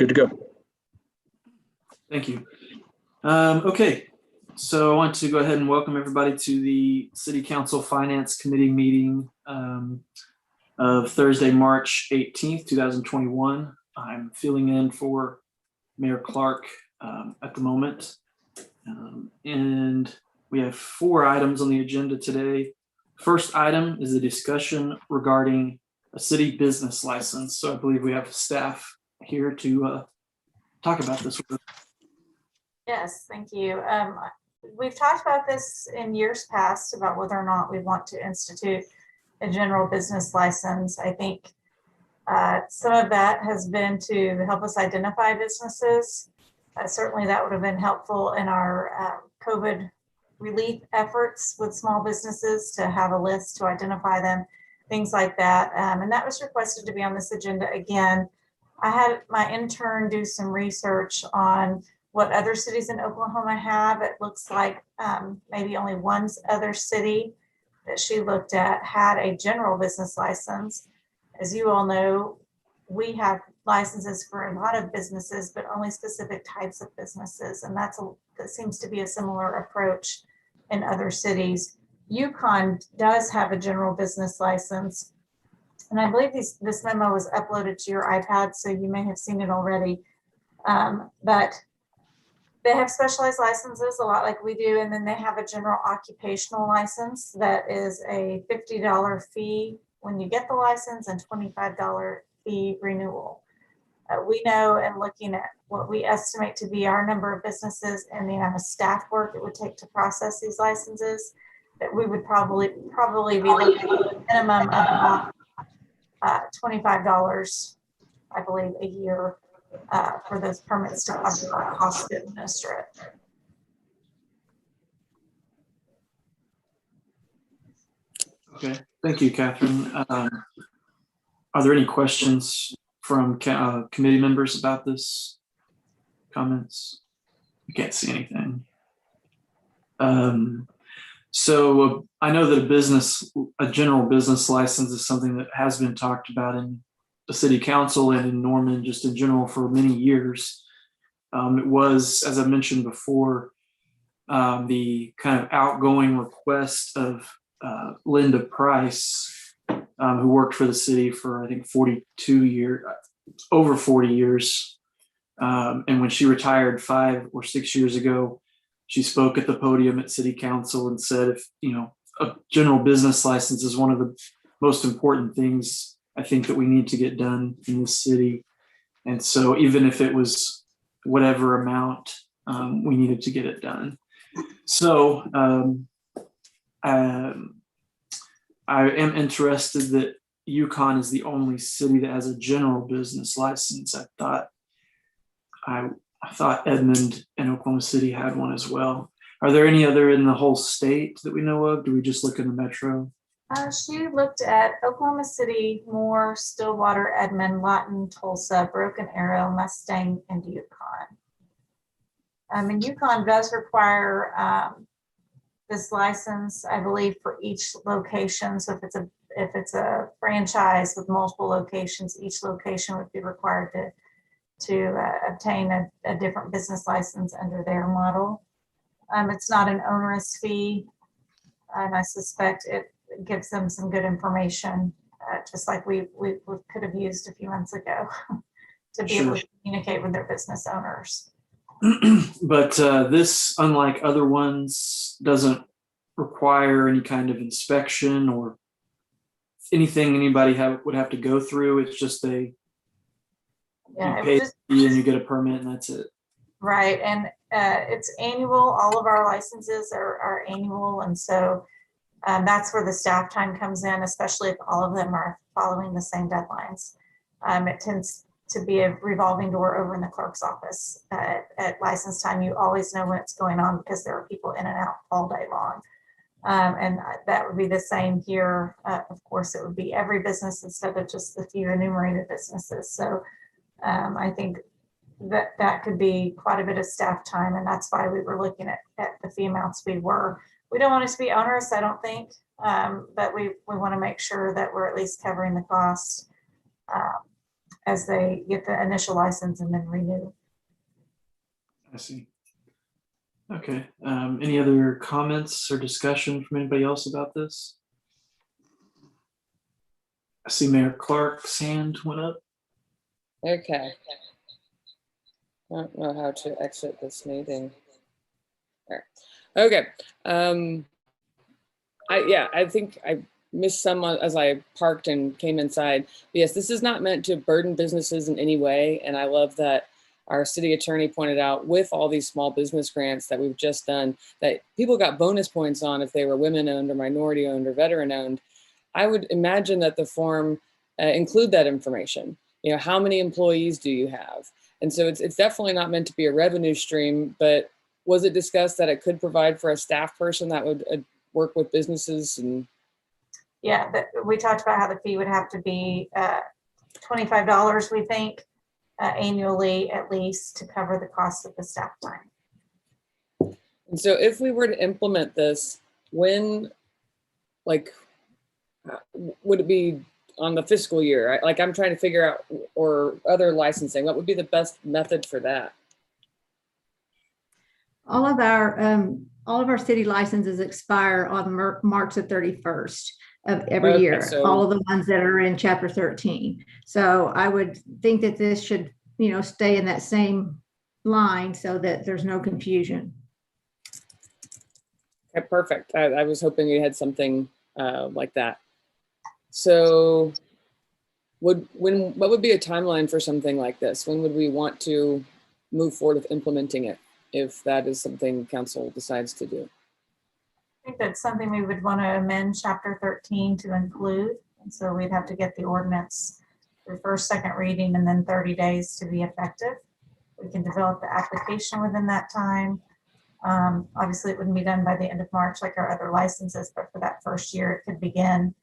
Good to go. Thank you. Okay, so I want to go ahead and welcome everybody to the City Council Finance Committee meeting of Thursday, March 18th, 2021. I'm filling in for Mayor Clark at the moment. And we have 4 items on the agenda today. First item is a discussion regarding a city business license. So I believe we have staff here to talk about this with us. Yes, thank you. We've talked about this in years past about whether or not we want to institute a general business license. I think some of that has been to help us identify businesses. Certainly that would have been helpful in our COVID relief efforts with small businesses, to have a list to identify them, things like that. And that was requested to be on this agenda again. I had my intern do some research on what other cities in Oklahoma have. It looks like maybe only one other city that she looked at had a general business license. As you all know, we have licenses for a lot of businesses, but only specific types of businesses. And that seems to be a similar approach in other cities. Yukon does have a general business license. And I believe this memo was uploaded to your iPad, so you may have seen it already. But they have specialized licenses, a lot like we do, and then they have a general occupational license that is a $50 fee when you get the license and $25 fee renewal. We know, and looking at what we estimate to be our number of businesses and the amount of staff work it would take to process these licenses, that we would probably be looking at a minimum of $25, I believe, a year for those permits to cover our cost to administer it. Okay, thank you, Catherine. Are there any questions from committee members about this? Comments? You can't see anything. So I know that a general business license is something that has been talked about in the city council and in Norman just in general for many years. It was, as I mentioned before, the kind of outgoing request of Linda Price, who worked for the city for, I think, over 40 years. And when she retired 5 or 6 years ago, she spoke at the podium at city council and said, a general business license is one of the most important things I think that we need to get done in this city. And so even if it was whatever amount, we needed to get it done. So I am interested that Yukon is the only city that has a general business license. I thought Edmond and Oklahoma City had one as well. Are there any other in the whole state that we know of? Do we just look in the metro? She looked at Oklahoma City, Moore, Stillwater, Edmond, Lawton, Tulsa, Broken Arrow, Mustang, and Yukon. And Yukon does require this license, I believe, for each location. So if it's a franchise with multiple locations, each location would be required to obtain a different business license under their model. It's not an onerous fee, and I suspect it gives them some good information, just like we could have used a few months ago to be able to communicate with their business owners. But this, unlike other ones, doesn't require any kind of inspection or anything anybody would have to go through. It's just you pay the fee and you get a permit, and that's it. Right, and it's annual. All of our licenses are annual, and so that's where the staff time comes in, especially if all of them are following the same deadlines. It tends to be a revolving door over in the clerk's office. At license time, you always know when it's going on because there are people in and out all day long. And that would be the same here. Of course, it would be every business instead of just the few enumerated businesses. So I think that could be quite a bit of staff time, and that's why we were looking at the fee amounts we were. We don't want it to be onerous, I don't think, but we want to make sure that we're at least covering the cost. as they get the initial license and then renew. I see. Okay. Any other comments or discussion from anybody else about this? I see Mayor Clark's hand went up. Okay. I don't know how to exit this meeting. There. Okay. I think I missed some as I parked and came inside. Yes, this is not meant to burden businesses in any way. And I love that our city attorney pointed out with all these small business grants that we've just done that people got bonus points on if they were women owned or minority owned or veteran owned. I would imagine that the form include that information. You know, how many employees do you have? And so it's definitely not meant to be a revenue stream, but was it discussed that it could provide for a staff person that would work with businesses? And yeah, we talked about how the fee would have to be $25, we think, annually at least, to cover the cost of the staff time. And so if we were to implement this, when, like, would it be on the fiscal year? Like, I'm trying to figure out, or other licensing, what would be the best method for that? All of our city licenses expire on March the 31st of every year, so all of the ones that are in Chapter 13. So I would think that this should, stay in that same line so that there's no confusion. Okay, perfect. I was hoping you had something like that. So what would be a timeline for something like this? When would we want to move forward with implementing it, if that is something council decides to do? I think that's something we would want to amend Chapter 13 to include. And so we'd have to get the ordinance for first, second reading, and then 30 days to be effective. We can develop the application within that time. Obviously, it wouldn't be done by the end of March like our other licenses, but for that first year, it could begin,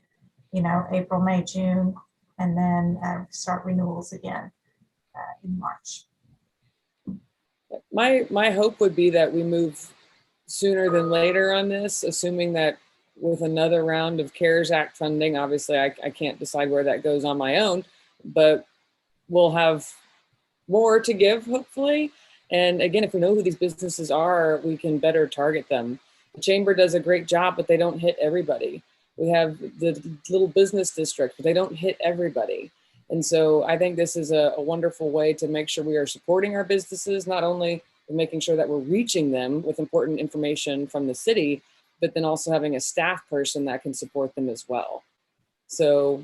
April, May, June, and then start renewals again in March. My hope would be that we move sooner than later on this, assuming that with another round of CARES Act funding, obviously I can't decide where that goes on my own, but we'll have more to give, hopefully. And again, if we know who these businesses are, we can better target them. The chamber does a great job, but they don't hit everybody. We have the little business district, but they don't hit everybody. And so I think this is a wonderful way to make sure we are supporting our businesses, not only making sure that we're reaching them with important information from the city, but then also having a staff person that can support them as well. So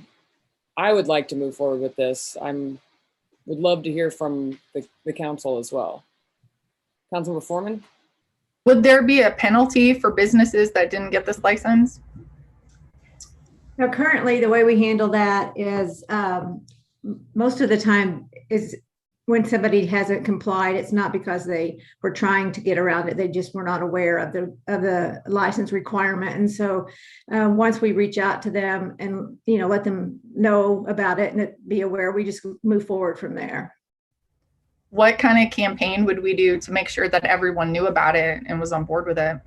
I would like to move forward with this. Would love to hear from the council as well. Councilmember Foreman? Would there be a penalty for businesses that didn't get this license? Now, currently, the way we handle that is most of the time is when somebody hasn't complied, it's not because they were trying to get around it. They just were not aware of the license requirement. And so once we reach out to them and, let them know about it and be aware, we just move forward from there. What kind of campaign would we do to make sure that everyone knew about it and was on board with it?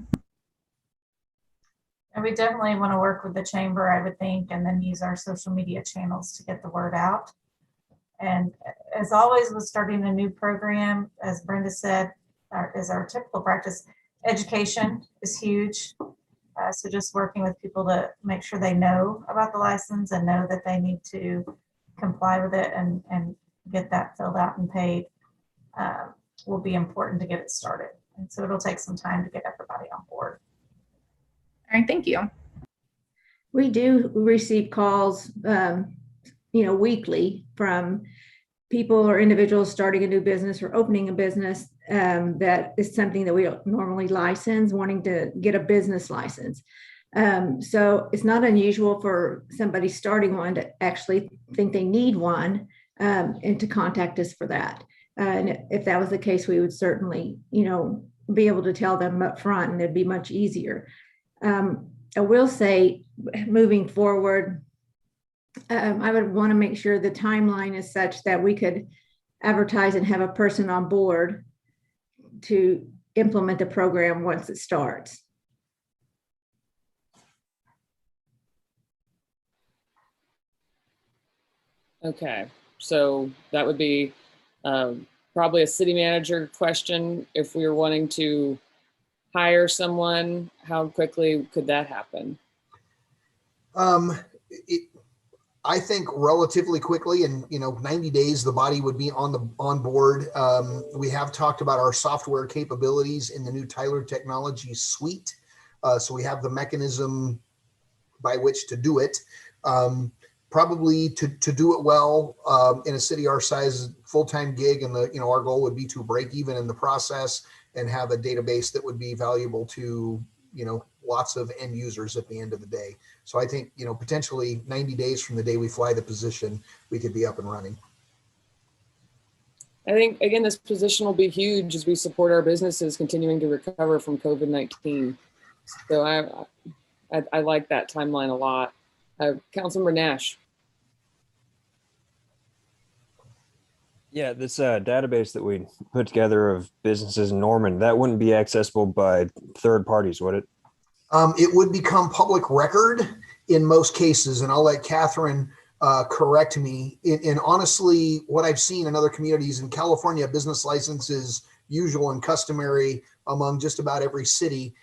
And we definitely want to work with the chamber, I would think, and then use our social media channels to get the word out. And as always, with starting a new program, as Brenda said, is our typical practice, education is huge. So just working with people to make sure they know about the license and know that they need to comply with it and get that filled out and paid will be important to get it started. And so it'll take some time to get everybody on board. All right, thank you. We do receive calls, weekly from people or individuals starting a new business or opening a business that is something that we don't normally license, wanting to get a business license. So it's not unusual for somebody starting one to actually think they need one and to contact us for that. And if that was the case, we would certainly, be able to tell them up front, and it'd be much easier. I will say, moving forward, I would want to make sure the timeline is such that we could advertise and have a person on board to implement the program once it starts. Okay. So that would be probably a city manager question. If we were wanting to hire someone, how quickly could that happen? I think relatively quickly, and 90 days, the body would be on board. We have talked about our software capabilities in the new Tyler Technology Suite, so we have the mechanism by which to do it. Probably to do it well in a city our size, full-time gig, and our goal would be to break even in the process and have a database that would be valuable to lots of end users at the end of the day. So I think, potentially 90 days from the day we fly the position, we could be up and running. I think, again, this position will be huge as we support our businesses continuing to recover from COVID-19. So I like that timeline a lot. Councilmember Nash. Yeah, this database that we put together of businesses in Norman, that wouldn't be accessible by third parties, would it? It would become public record in most cases, and I'll let Catherine correct me. And honestly, what I've seen in other communities in California, business license is usual and customary among just about every city.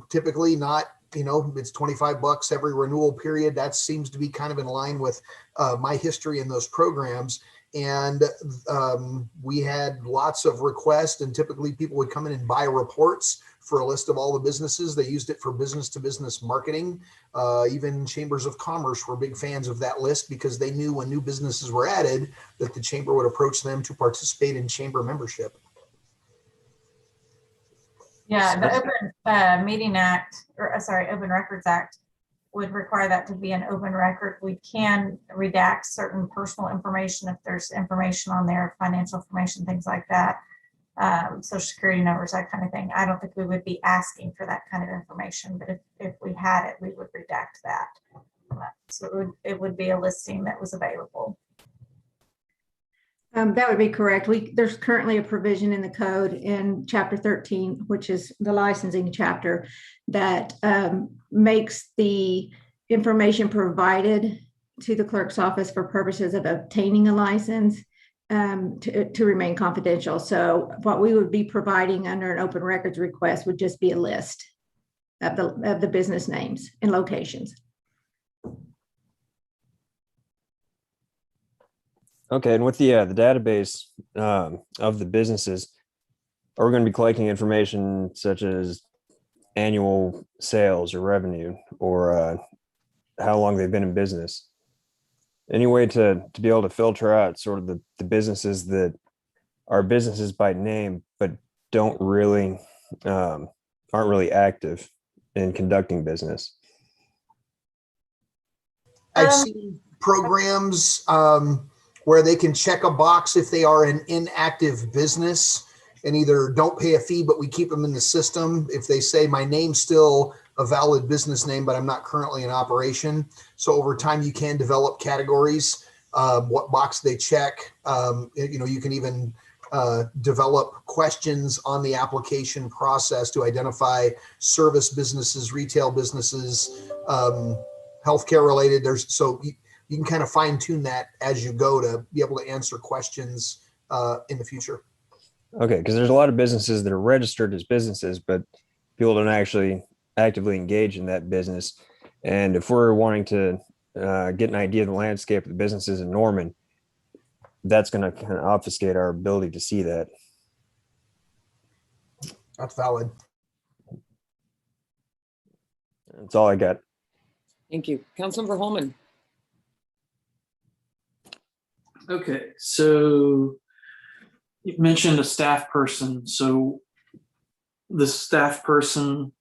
Typically not, it's $25 every renewal period. That seems to be kind of in line with my history in those programs. And we had lots of requests, and typically people would come in and buy reports for a list of all the businesses. They used it for business to business marketing. Even chambers of commerce were big fans of that list because they knew when new businesses were added that the chamber would approach them to participate in chamber membership. Yeah, the Open Open Records Act would require that to be an open record. We can redact certain personal information if there's information on there, financial information, things like that, social security numbers, that kind of thing. I don't think we would be asking for that kind of information, but if we had it, we would redact that. So it would be a listing that was available. That would be correct. There's currently a provision in the code in Chapter 13, which is the licensing chapter, that makes the information provided to the clerk's office for purposes of obtaining a license to remain confidential. So what we would be providing under an open records request would just be a list of the business names and locations. Okay, and with the database of the businesses, are we going to be collecting information such as annual sales or revenue, or how long they've been in business? Any way to be able to filter out sort of the businesses that are businesses by name but aren't really active in conducting business? I've seen programs where they can check a box if they are an inactive business and either don't pay a fee, but we keep them in the system. If they say my name's still a valid business name, but I'm not currently in operation. So over time, you can develop categories, what box they check. You can even develop questions on the application process to identify service businesses, retail businesses, healthcare related. So you can kind of fine tune that as you go to be able to answer questions in the future. Okay, because there's a lot of businesses that are registered as businesses, but people don't actually actively engage in that business. And if we're wanting to get an idea of the landscape of the businesses in Norman, that's going to kind of obfuscate our ability to see that. That's valid. That's all I got. Thank you. Councilmember Holman. Okay, so you've mentioned a staff person. So the staff person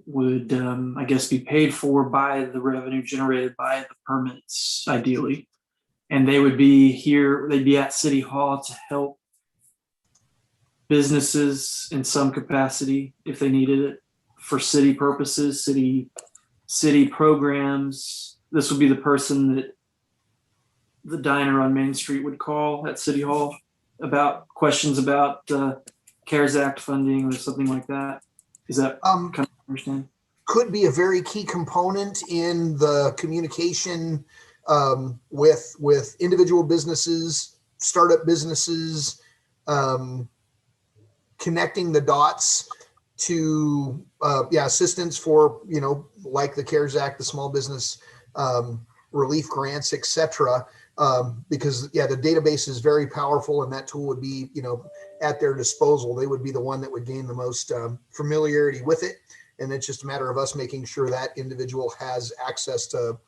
would, I guess, be paid for by the revenue generated by the permits, ideally. And they would be here, they'd be at City Hall to help businesses in some capacity if they needed it for city purposes, city programs. This would be the person that the diner on Main Street would call at City Hall about questions about CARES Act funding or something like that. Is that kind of understand? Could be a very key component in the communication with individual businesses, startup businesses, connecting the dots to assistance for, like the CARES Act, the small business relief grants, etc. Because the database is very powerful, and that tool would be at their disposal. They would be the one that would gain the most familiarity with it, and it's just a matter of us making sure that individual has access to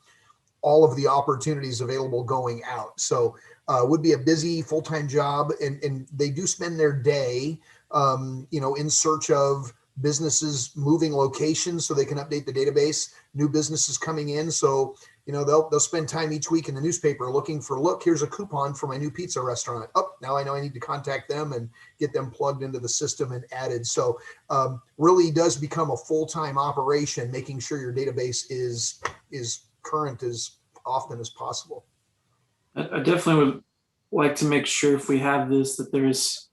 all of the opportunities available going out. So would be a busy full-time job, and they do spend their day in search of businesses moving locations so they can update the database, new businesses coming in. So they'll spend time each week in the newspaper looking for, look, here's a coupon for my new pizza restaurant. Oh, now I know I need to contact them and get them plugged into the system and added. So really does become a full-time operation, making sure your database is current as often as possible. I definitely would like to make sure, if we have this, that there is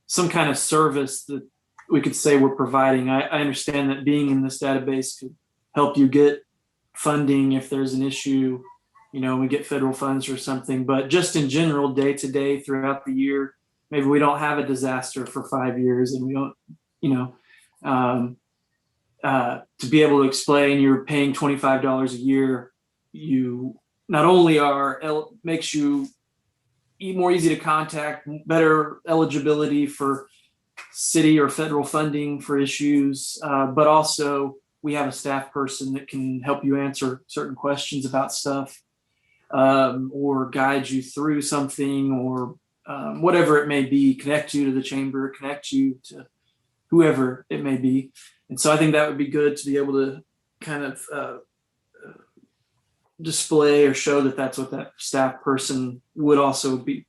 some kind of service that we could say we're providing. I understand that being in this database could help you get funding if there's an issue, we get federal funds or something, but just in general, day to day throughout the year, maybe we don't have a disaster for 5 years and we don't, to be able to explain you're paying $25 a year, you not only makes you more easy to contact, better eligibility for city or federal funding for issues, but also we have a staff person that can help you answer certain questions about stuff, or guide you through something, or whatever it may be, connect you to the chamber, connect you to whoever it may be. And so I think that would be good to be able to kind of display or show that that's what that staff person would also be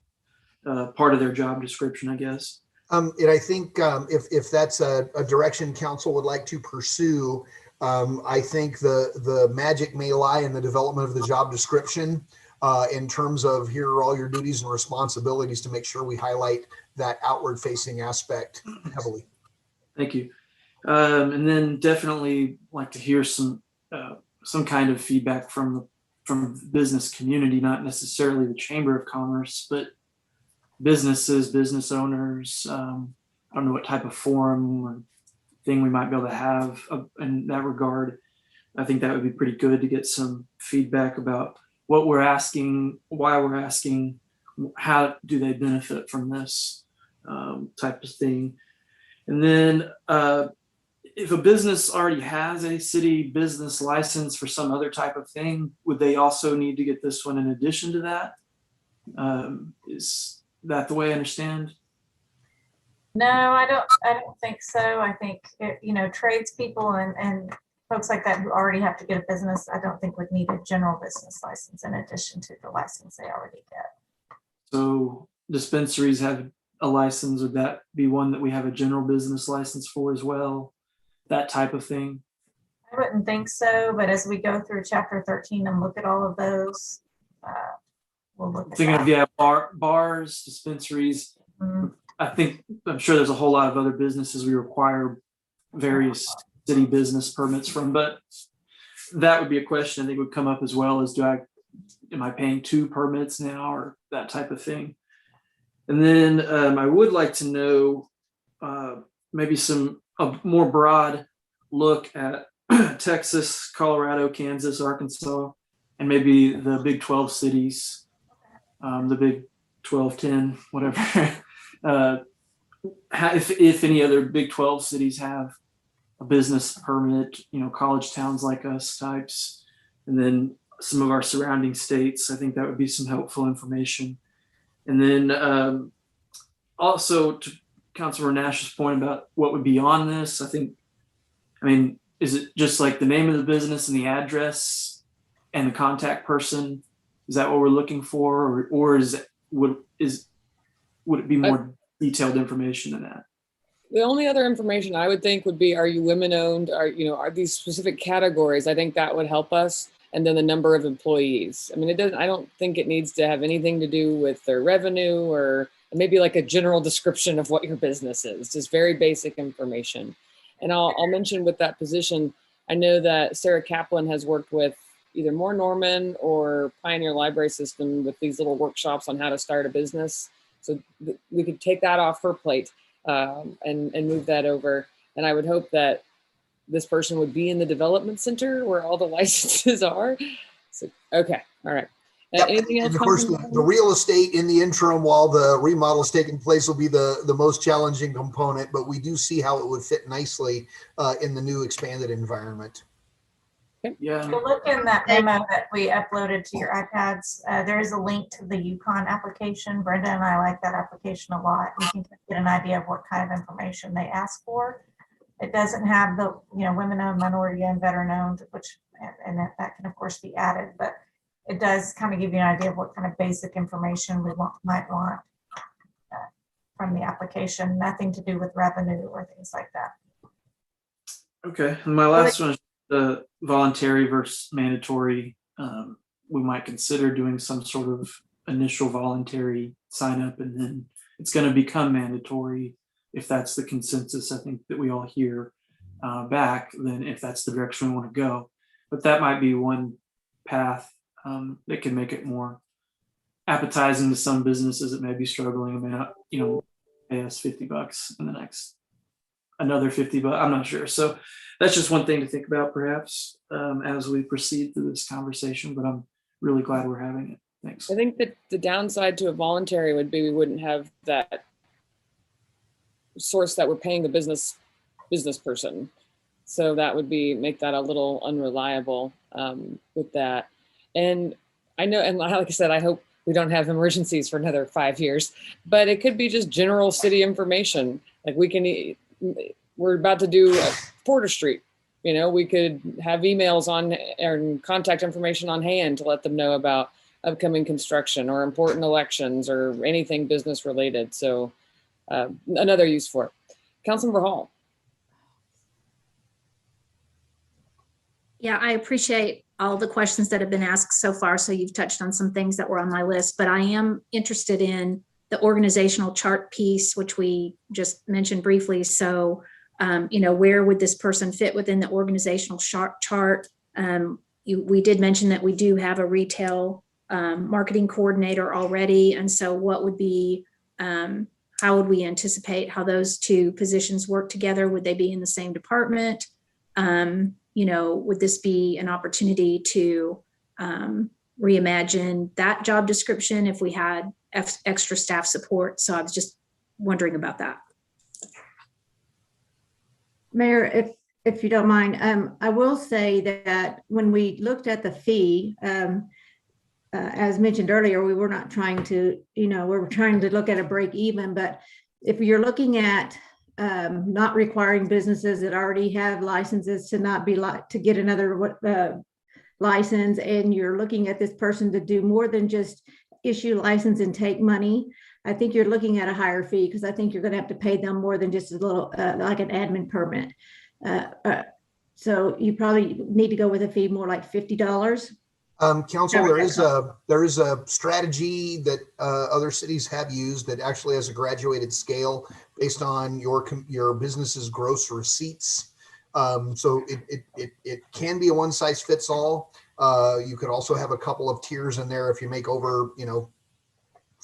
part of their job description, I guess. And I think if that's a direction council would like to pursue, I think the magic may lie in the development of the job description in terms of, here are all your duties and responsibilities, to make sure we highlight that outward facing aspect heavily. Thank you. And then definitely like to hear some kind of feedback from the business community, not necessarily the Chamber of Commerce, but businesses, business owners. I don't know what type of forum or thing we might be able to have in that regard. I think that would be pretty good to get some feedback about what we're asking, why we're asking, how do they benefit from this type of thing. And then if a business already has a city business license for some other type of thing, would they also need to get this one in addition to that? Is that the way I understand? No, I don't think so. I think tradespeople and folks like that who already have to get a business, I don't think would need a general business license in addition to the license they already get. So dispensaries have a license. Would that be one that we have a general business license for as well? That type of thing? I wouldn't think so, but as we go through chapter 13 and look at all of those, we'll look at thinking of bars, dispensaries. Mm-hmm. I'm sure there's a whole lot of other businesses we require various city business permits from, but that would be a question I think would come up as well, as am I paying 2 permits now, or that type of thing. And then I would like to know maybe a more broad look at Texas, Colorado, Kansas, Arkansas, and maybe the Big 12 cities, the Big 12, 10, whatever. If any other Big 12 cities have a business permit, college towns like us types, and then some of our surrounding states, I think that would be some helpful information. And then also to Councilor Nash's point about what would be on this, is it just like the name of the business and the address and the contact person? Is that what we're looking for, or would it be more detailed information than that? The only other information I would think would be, are you women owned? Are these specific categories? I think that would help us. And then the number of employees. I don't think it needs to have anything to do with their revenue, or maybe like a general description of what your business is, just very basic information. And I'll mention with that position, I know that Sarah Kaplan has worked with either More Norman or Pioneer Library System with these little workshops on how to start a business. So we could take that off her plate and move that over. And I would hope that this person would be in the development center where all the licenses are. So, okay, all right. Yep. Anything else? And of course, the real estate in the interim while the remodel is taking place will be the most challenging component, but we do see how it would fit nicely in the new expanded environment. Yeah. If you look in that memo that we uploaded to your iPads, there is a link to the Yukon application. Brenda and I like that application a lot. You can get an idea of what kind of information they ask for. It doesn't have the, women-owned, minority-owned, veteran-owned, which, and that can of course be added, but it does kind of give you an idea of what kind of basic information we might want from the application. Nothing to do with revenue or things like that. Okay, and my last one is the voluntary versus mandatory. We might consider doing some sort of initial voluntary sign up, and then it's going to become mandatory if that's the consensus. I think that we all hear back. Then if that's the direction we want to go, but that might be one path that can make it more appetizing to some businesses that may be struggling. I mean, pay us $50 and the next another $50. I'm not sure. So that's just one thing to think about, perhaps, as we proceed through this conversation. But I'm really glad we're having it. Thanks. I think that the downside to a voluntary would be we wouldn't have that source that we're paying the business person. So that would make that a little unreliable with that. And I know, and like I said, I hope we don't have emergencies for another 5 years, but it could be just general city information. Like we're about to do Porter Street. We could have emails on and contact information on hand to let them know about upcoming construction or important elections or anything business related. So another use for it. Councilmember Hall. Yeah, I appreciate all the questions that have been asked so far. So you've touched on some things that were on my list, but I am interested in the organizational chart piece, which we just mentioned briefly. So, where would this person fit within the organizational chart? We did mention that we do have a retail marketing coordinator already. And so what would be, how would we anticipate how those two positions work together? Would they be in the same department? Would this be an opportunity to reimagine that job description if we had extra staff support? So I was just wondering about that. Mayor, if you don't mind, I will say that when we looked at the fee, as mentioned earlier, we were not trying to, we were trying to look at a break even, but if you're looking at not requiring businesses that already have licenses to get another license, and you're looking at this person to do more than just issue license and take money, I think you're looking at a higher fee, because I think you're going to have to pay them more than just a little like an admin permit. So you probably need to go with a fee more like $50. Council, there is a strategy that other cities have used that actually has a graduated scale based on your business's gross receipts. So it can be a one size fits all. You could also have a couple of tiers in there. If you make over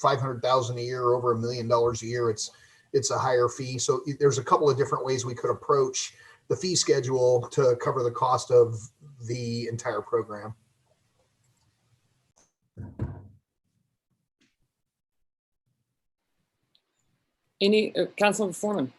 $500,000 a year, over $1 million a year, it's a higher fee. So there's a couple of different ways we could approach the fee schedule to cover the cost of the entire program. Any Councilmember Foreman?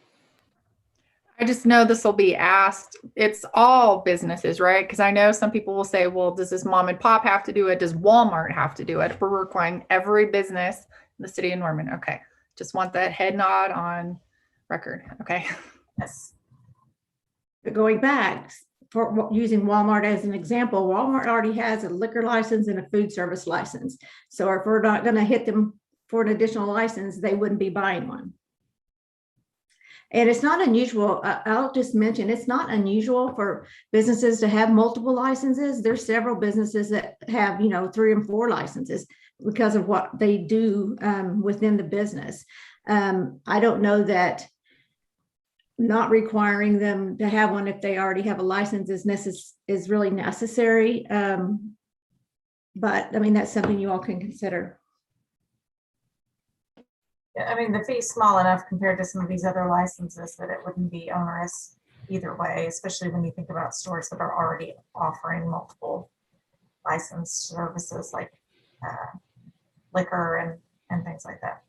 I just know this will be asked. It's all businesses, right? Because I know some people will say, well, does this mom and pop have to do it? Does Walmart have to do it? We're requiring every business in the city of Norman. Okay. Just want that head nod on record. Okay. Yes. But going back, for using Walmart as an example, Walmart already has a liquor license and a food service license. So if we're not going to hit them for an additional license, they wouldn't be buying one. And it's not unusual. I'll just mention, it's not unusual for businesses to have multiple licenses. There's several businesses that have, 3 and 4 licenses because of what they do within the business. I don't know that not requiring them to have one if they already have a license is really necessary. But I mean, that's something you all can consider. Yeah, I mean, the fee's small enough compared to some of these other licenses that it wouldn't be onerous either way, especially when you think about stores that are already offering multiple licensed services like liquor and things like that.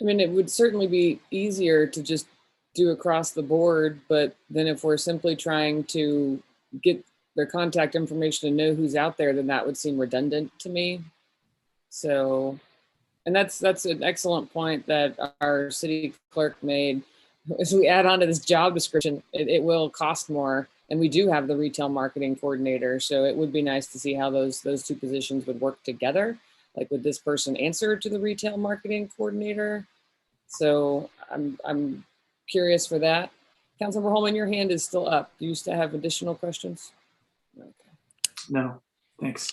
I mean, it would certainly be easier to just do across the board, but then if we're simply trying to get their contact information and know who's out there, then that would seem redundant to me. So, and that's an excellent point that our city clerk made. As we add on to this job description, it will cost more. And we do have the retail marketing coordinator. So it would be nice to see how those two positions would work together. Like, would this person answer to the retail marketing coordinator? So I'm curious for that. Councilmember Holman, your hand is still up. Do you still have additional questions? Okay. No, thanks.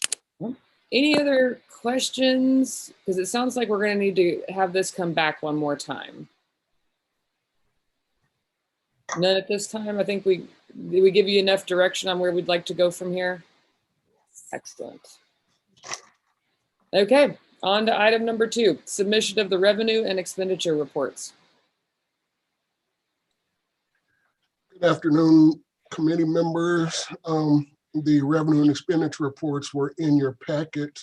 Any other questions? Because it sounds like we're going to need to have this come back one more time. None at this time. I think did we give you enough direction on where we'd like to go from here? Excellent. Okay, on to item number 2, submission of the revenue and expenditure reports. Good afternoon, committee members. The revenue and expenditure reports were in your packet.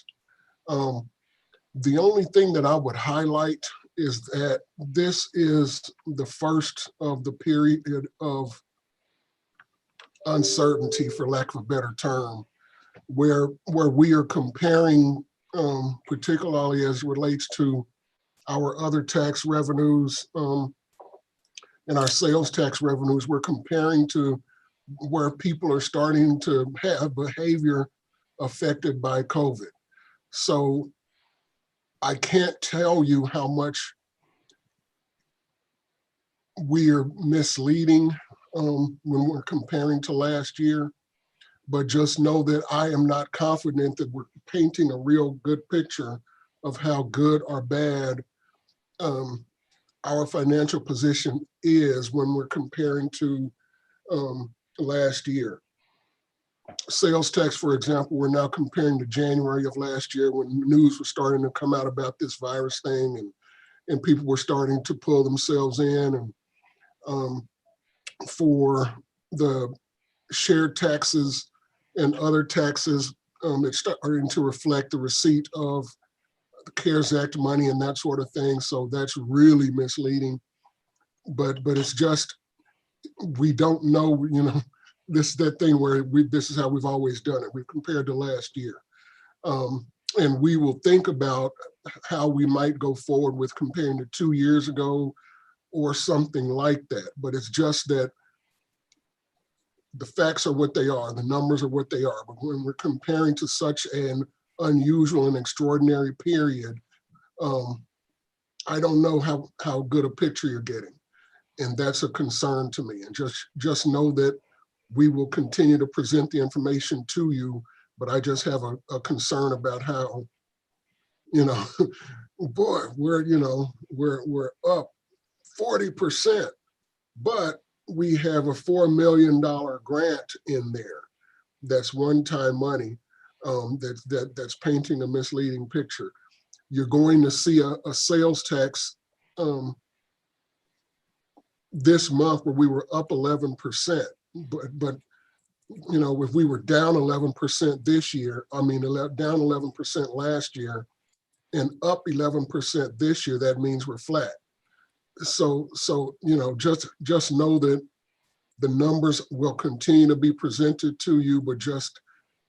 The only thing that I would highlight is that this is the first of the period of uncertainty, for lack of a better term, where we are comparing, particularly as it relates to our other tax revenues and our sales tax revenues, we're comparing to where people are starting to have behavior affected by COVID. So I can't tell you how much we are misleading when we're comparing to last year, but just know that I am not confident that we're painting a real good picture of how good or bad our financial position is when we're comparing to last year. Sales tax, for example, we're now comparing to January of last year when news was starting to come out about this virus thing, and people were starting to pull themselves in. And for the shared taxes and other taxes, it's starting to reflect the receipt of the CARES Act money and that sort of thing. So that's really misleading. But it's just, we don't know, this is that thing where this is how we've always done it. We've compared to last year. And we will think about how we might go forward with comparing to 2 years ago or something like that. But it's just that the facts are what they are, the numbers are what they are. But when we're comparing to such an unusual and extraordinary period, I don't know how good a picture you're getting. And that's a concern to me. And just know that we will continue to present the information to you, but I just have a concern about how, boy, we're up 40%, but we have a $4 million grant in there. That's one-time money that's painting a misleading picture. You're going to see a sales tax this month where we were up 11%, but if we were down 11% this year, down 11% last year and up 11% this year, that means we're flat. So just know that the numbers will continue to be presented to you, but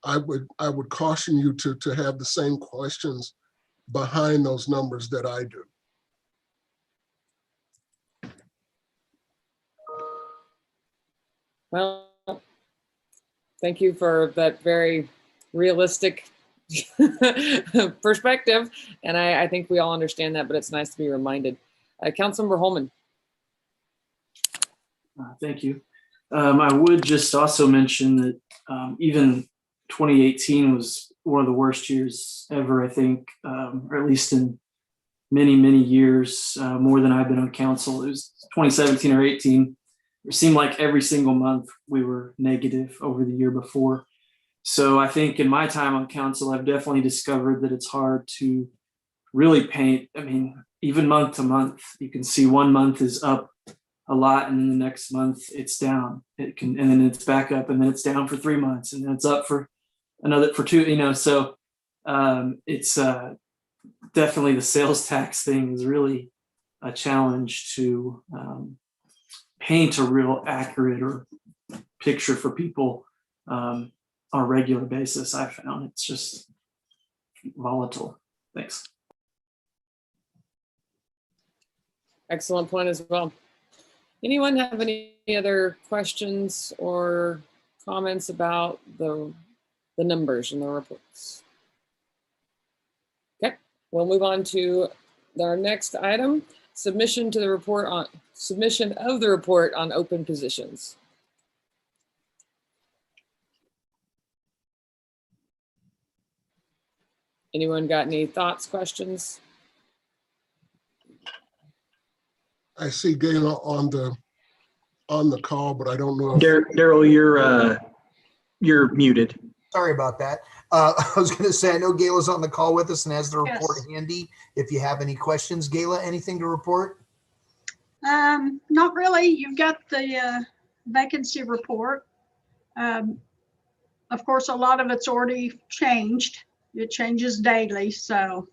I would caution you to have the same questions behind those numbers that I do. Well, thank you for that very realistic perspective. And I think we all understand that, but it's nice to be reminded. Councilmember Holman. Thank you. I would just also mention that even 2018 was one of the worst years ever, I think, or at least in many, many years, more than I've been on council. It was 2017 or 18. It seemed like every single month we were negative over the year before. So I think in my time on council, I've definitely discovered that it's hard to really paint. I mean, even month to month, you can see one month is up a lot, and then the next month it's down. It can, and then it's back up, and then it's down for 3 months, and then it's up for another for 2. You know, so it's definitely the sales tax thing is really a challenge to paint a real accurate or picture for people on a regular basis. I found it's just volatile. Thanks. Excellent point as well. Anyone have any other questions or comments about the numbers and the reports? Okay, we'll move on to our next item, submission of the report on open positions. Anyone got any thoughts, questions? I see Gayla on the call, but I don't know if Daryl, you're muted. Sorry about that. I was going to say, I know Gayla's on the call with us and has the report handy. If you have any questions, Gayla, anything to report? Not really. You've got the vacancy report. Of course, a lot of it's already changed. It changes daily. So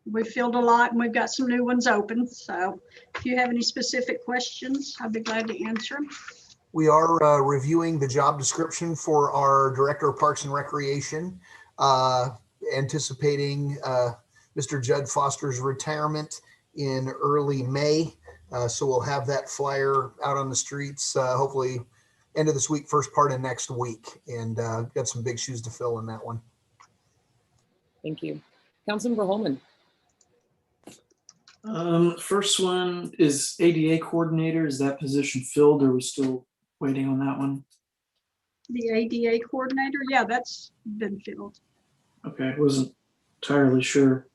we filled a lot and we've got some new ones open. So if you have any specific questions, I'd be glad to answer them. We are reviewing the job description for our Director of Parks and Recreation, anticipating Mr. Judd Foster's retirement in early May. So we'll have that flyer out on the streets, hopefully end of this week, first part of next week, and got some big shoes to fill in that one. Thank you. Councilmember Holman. First one is ADA coordinator. Is that position filled, or are we still waiting on that one? The ADA coordinator, yeah, that's been filled. Okay, I wasn't entirely sure.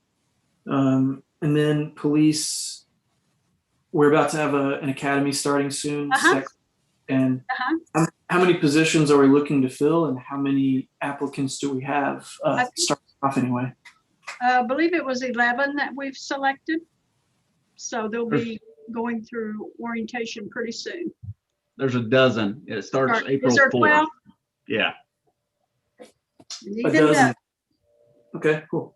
And then police, we're about to have an academy starting soon. And how many positions are we looking to fill, and how many applicants do we have starting off anyway? I believe it was 11 that we've selected. So they'll be going through orientation pretty soon. There's a dozen. It starts April 4th. 12? Yeah. A dozen. Okay, cool.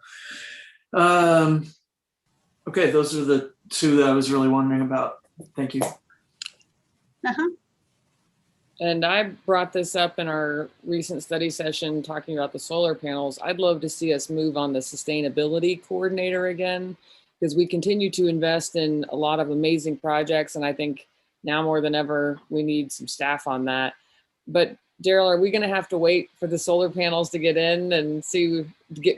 Okay, those are the two that I was really wondering about. Thank you. And I brought this up in our recent study session talking about the solar panels. I'd love to see us move on the sustainability coordinator again, because we continue to invest in a lot of amazing projects. And I think now more than ever, we need some staff on that. But Daryl, are we going to have to wait for the solar panels to get in and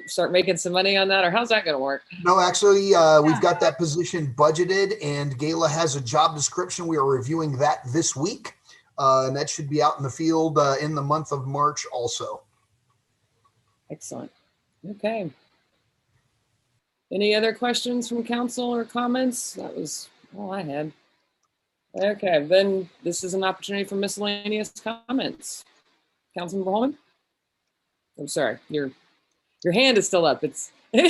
start making some money on that? Or how's that going to work? No, actually, we've got that position budgeted, and Gayla has a job description. We are reviewing that this week. And that should be out in the field in the month of March also. Excellent. Okay. Any other questions from council or comments? That was all I had. Okay, then this is an opportunity for miscellaneous comments. Councilmember Holman? I'm sorry, your hand is still up. It's No,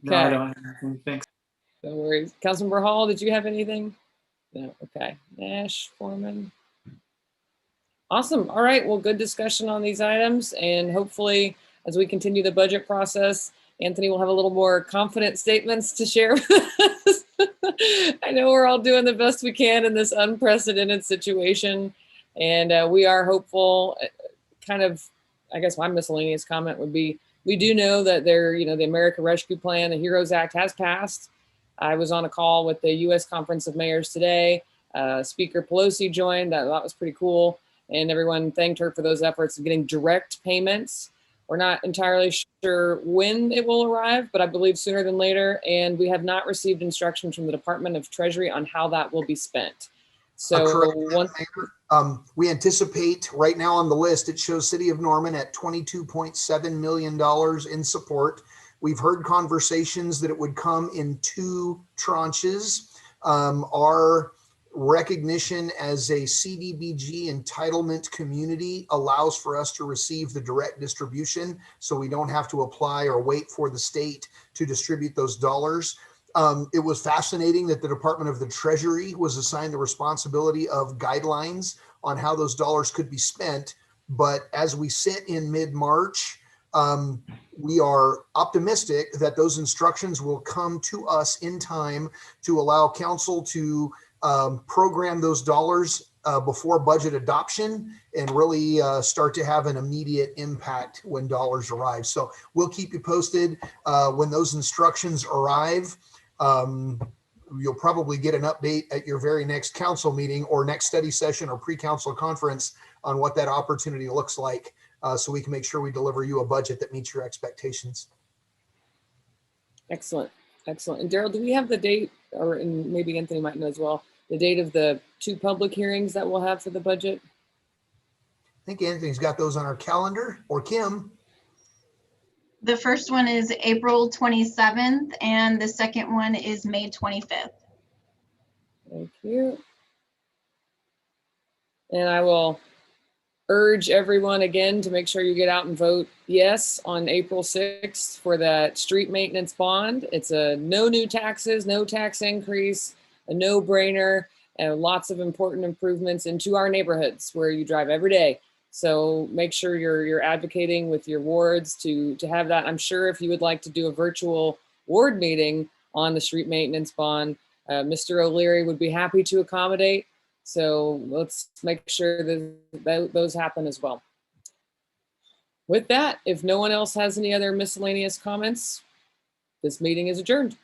I don't have anything. Thanks. No worries. Councilmember Hall, did you have anything? No, okay. Nash, Foreman. Awesome. All right. Well, good discussion on these items. And hopefully, as we continue the budget process, Anthony will have a little more confident statements to share with us. I know we're all doing the best we can in this unprecedented situation. And we are hopeful. Kind of, I guess my miscellaneous comment would be, we do know that the American Rescue Plan, the HEROES Act has passed. I was on a call with the U.S. Conference of Mayors today. Speaker Pelosi joined. That was pretty cool. And everyone thanked her for those efforts of getting direct payments. We're not entirely sure when it will arrive, but I believe sooner than later. And we have not received instructions from the Department of Treasury on how that will be spent. So we anticipate right now on the list, it shows City of Norman at $22.7 million in support. We've heard conversations that it would come in 2 tranches. Our recognition as a CDBG entitlement community allows for us to receive the direct distribution, so we don't have to apply or wait for the state to distribute those dollars. It was fascinating that the Department of the Treasury was assigned the responsibility of guidelines on how those dollars could be spent. But as we sit in mid-March, we are optimistic that those instructions will come to us in time to allow council to program those dollars before budget adoption and really start to have an immediate impact when dollars arrive. So we'll keep you posted when those instructions arrive. You'll probably get an update at your very next council meeting or next study session or pre-council conference on what that opportunity looks like, so we can make sure we deliver you a budget that meets your expectations. Excellent. Excellent. And Daryl, do we have the date, or and maybe Anthony might know as well, the date of the 2 public hearings that we'll have for the budget? I think Anthony's got those on our calendar, or Kim. The first one is April 27th and the second one is May 25th. Thank you. And I will urge everyone again to make sure you get out and vote yes on April 6th for that street maintenance bond. It's a no new taxes, no tax increase, a no-brainer, and lots of important improvements into our neighborhoods where you drive every day. So make sure you're advocating with your wards to have that. I'm sure if you would like to do a virtual ward meeting on the street maintenance bond, Mr. O'Leary would be happy to accommodate. So let's make sure that those happen as well. With that, if no one else has any other miscellaneous comments, this meeting is adjourned.